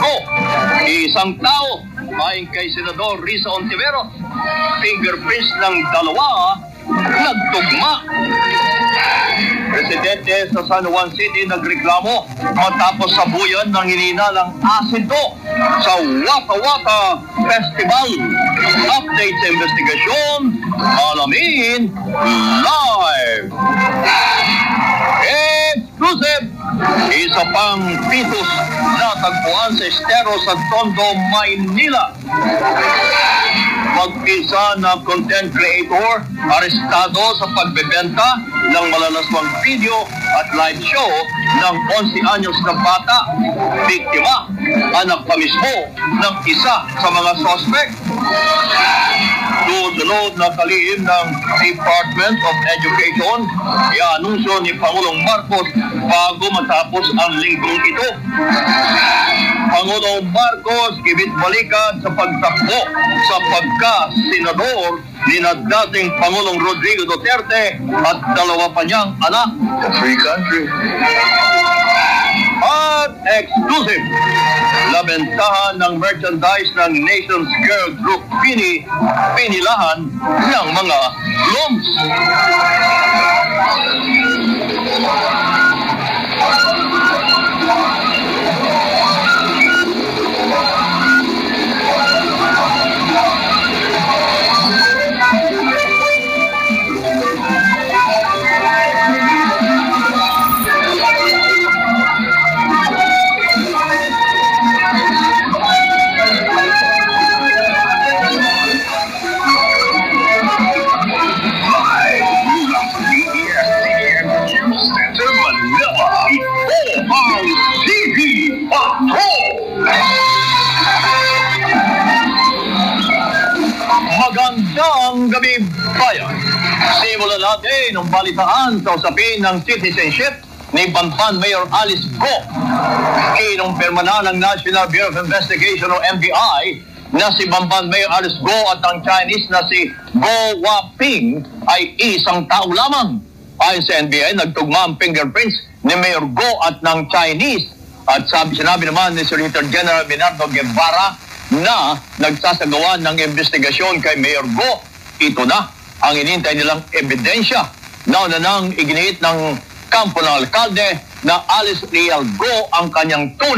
Go. Isang tao, ayon kay Senador Risa Ontiveros, fingerprints ng dalawa nagtugma. Presidente sa San Juan City nagreklamo matapos sabuyan ng hininalang asido sa Waka Waka Festival. Update sa investigasyon, alamin live. Exclusive! Isa pang fetus na tagpuan sa Estero sa Tondo, Maynila. Mag-isa na content creator arestado sa pagbebenta ng malalaswang video at live show ng 11 anyos na bata. Biktima, anak pa mismo ng isa sa mga suspect. Sunod na kalihim ng Department of Education, i-anunsyo ni Pangulong Marcos bago matapos ang linggong ito. Pangulong Marcos ibit-balikan sa pagtakbo sa pagka-senador ni na dating Pangulong Rodrigo Duterte at dalawa pa niyang anak. A free country. At exclusive, labentahan ng merchandise ng Nations Girl Group Pini, pinilahan ng mga lumps. Magandang gabi, bayan. Simulan natin ang balitaan sa usapin ng citizenship ni Banban Mayor Alice Go. Kinumpirma na ng National Bureau of Investigation o NBI na si Banban Mayor Alice Go at ang Chinese na si Go Waping ay isang tao lamang. Ayon sa NBI, nagtugma ang fingerprints ni Mayor Go at ng Chinese. At sinabi naman ni Solicitor General Bernardo Guevara na nagsasagawa ng investigasyon kay Mayor Go. Ito na ang inintay nilang ebidensya. Nauna nang iginiit ng kampo ng alkalde na Alice Real Go ang kanyang tunay